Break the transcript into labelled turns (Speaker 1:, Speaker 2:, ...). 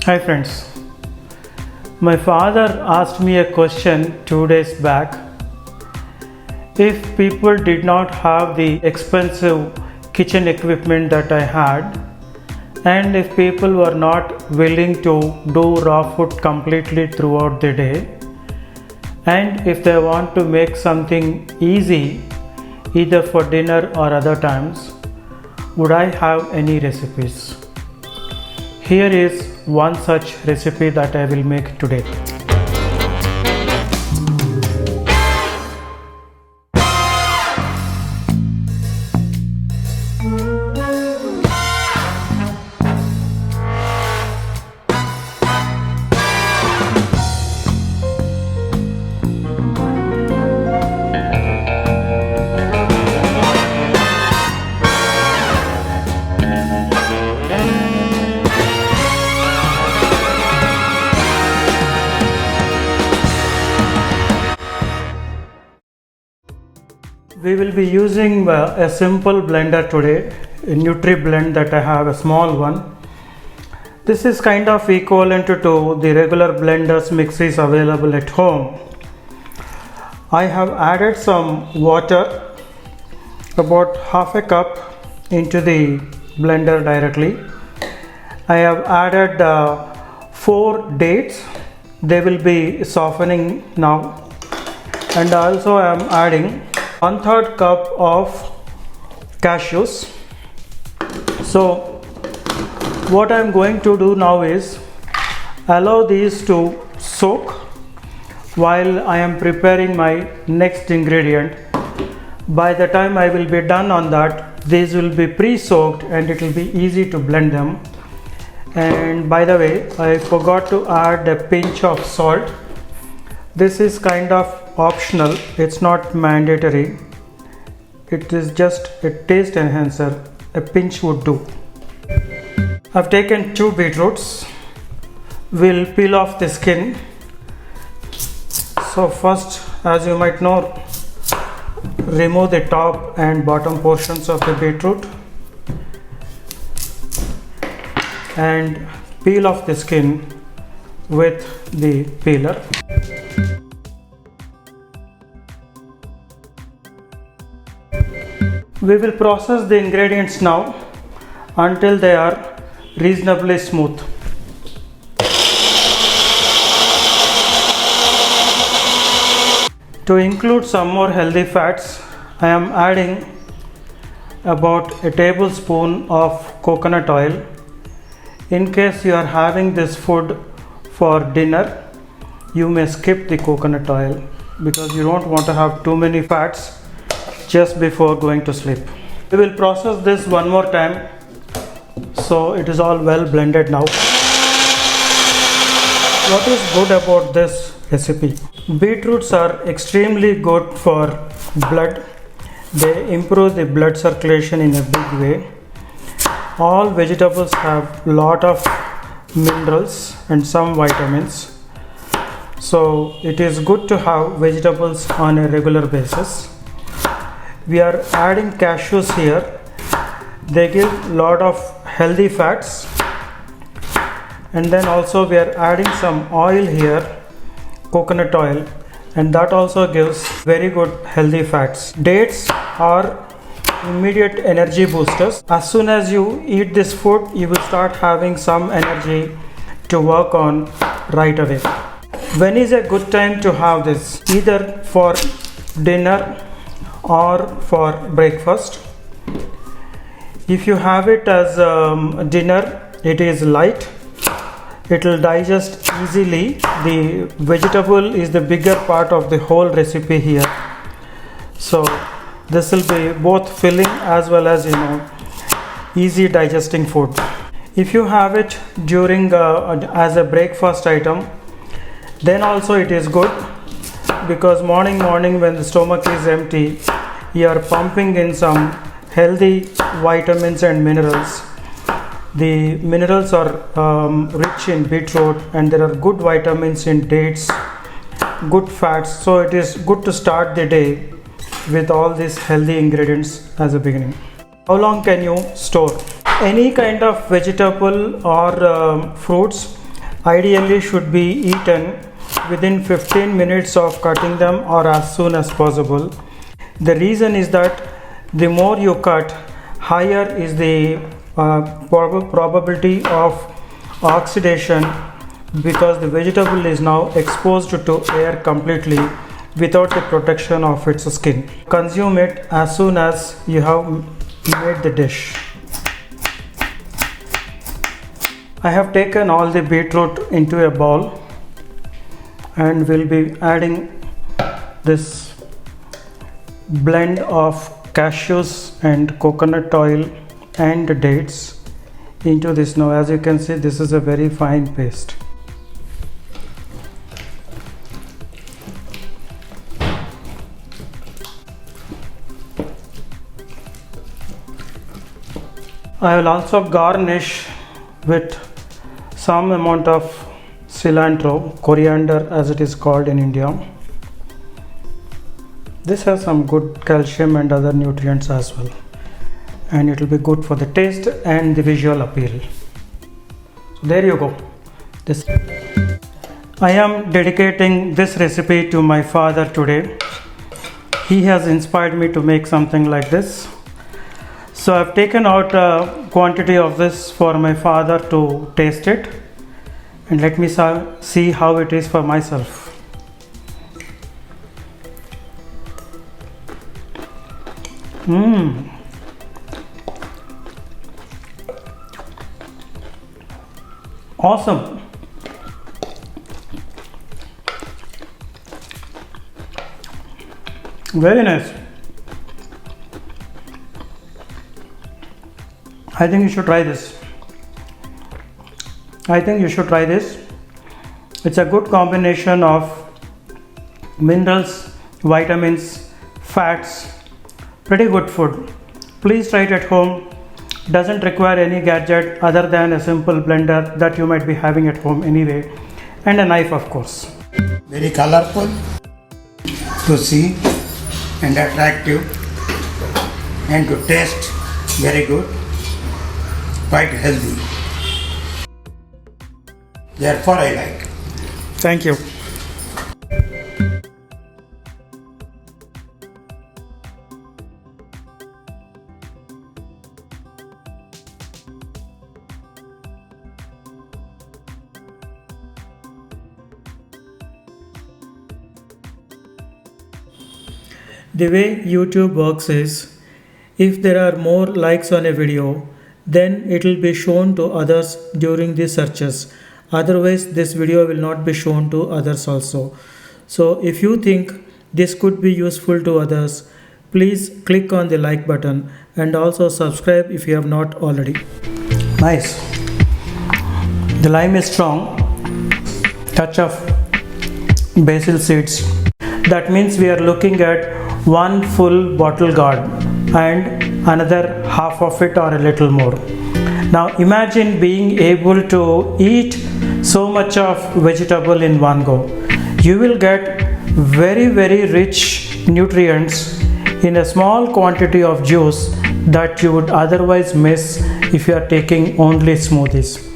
Speaker 1: Hi friends, my father asked me a question 2 days back. If people did not have the expensive kitchen equipment that I had, and if people were not willing to do raw food completely throughout the day, and if they want to make something easy either for dinner or other times, would I have any recipes? Here is one such recipe that I will make today. We will be using a simple blender today, a NutriBlend that I have, a small one. This is kind of equivalent to the regular blenders mixes available at home. I have added some water, about half a cup, into the blender directly. I have added 4 dates. They will be softening now, and also I am adding 1/3 cup of cashews. So what I am going to do now is allow these to soak while I am preparing my next ingredient. By the time I will be done on that, these will be pre-soaked and it will be easy to blend them. And by the way, I forgot to add a pinch of salt. This is kind of optional, it's not mandatory. It is just a taste enhancer. A pinch would do. I've taken 2 beetroots. We'll peel off the skin. So first, as you might know, remove the top and bottom portions of the beetroot and peel off the skin with the peeler. We will process the ingredients now until they are reasonably smooth. To include some more healthy fats, I am adding about a tablespoon of coconut oil. In case you are having this food for dinner, you may skip the coconut oil because you don't want to have too many fats just before going to sleep. We will process this one more time so it is all well blended now. What is good about this recipe? Beetroots are extremely good for blood. They improve the blood circulation in a big way. All vegetables have lot of minerals and some vitamins. So it is good to have vegetables on a regular basis. We are adding cashews here. They give lot of healthy fats, and then also we are adding some oil here, coconut oil, and that also gives very good healthy fats. Dates are immediate energy boosters. As soon as you eat this food, you will start having some energy to work on right away. When is a good time to have this? Either for dinner or for breakfast. If you have it as dinner, it is light, it will digest easily. The vegetable is the bigger part of the whole recipe here, so this will be both filling as well as easy digesting food. If you have it during as a breakfast item, then also it is good, because morning when the stomach is empty, you are pumping in some healthy vitamins and minerals. The minerals are rich in beetroot, and there are good vitamins in dates, good fats. So it is good to start the day with all these healthy ingredients as a beginning. How long can you store? Any kind of vegetable or fruits ideally should be eaten within 15 minutes of cutting them or as soon as possible. The reason is that the more you cut, higher is the probability of oxidation, because the vegetable is now exposed to air completely without the protection of its skin. Consume it as soon as you have made the dish. I have taken all the beetroot into a bowl and will be adding this blend of cashews and coconut oil and dates into this. Now as you can see, this is a very fine paste. I will also garnish with some amount of cilantro, coriander as it is called in India. This has some good calcium and other nutrients as well, and it will be good for the taste and the visual appeal. So there you go. I am dedicating this recipe to my father today. He has inspired me to make something like this. So I've taken out a quantity of this for my father to taste it, and let me see how it is for myself. Awesome. Very nice. I think you should try this. It's a good combination of minerals, vitamins, fats, pretty good food. Please try it at home. Doesn't require any gadget other than a simple blender that you might be having at home anyway, and a knife of course.
Speaker 2: Very colorful to see and attractive, and to taste very good, quite healthy. Therefore I like.
Speaker 1: Thank you. The way YouTube works is, if there are more likes on a video, then it will be shown to others during the searches. Otherwise, this video will not be shown to others also. So if you think this could be useful to others, please click on the like button and also subscribe if you have not already. Nice. The lime is strong. Touch of basil seeds. That means we are looking at one full bottle gourd and another half of it or a little more. Now imagine being able to eat so much of vegetable in one go. You will get very rich nutrients in a small quantity of juice that you would otherwise miss if you are taking only smoothies.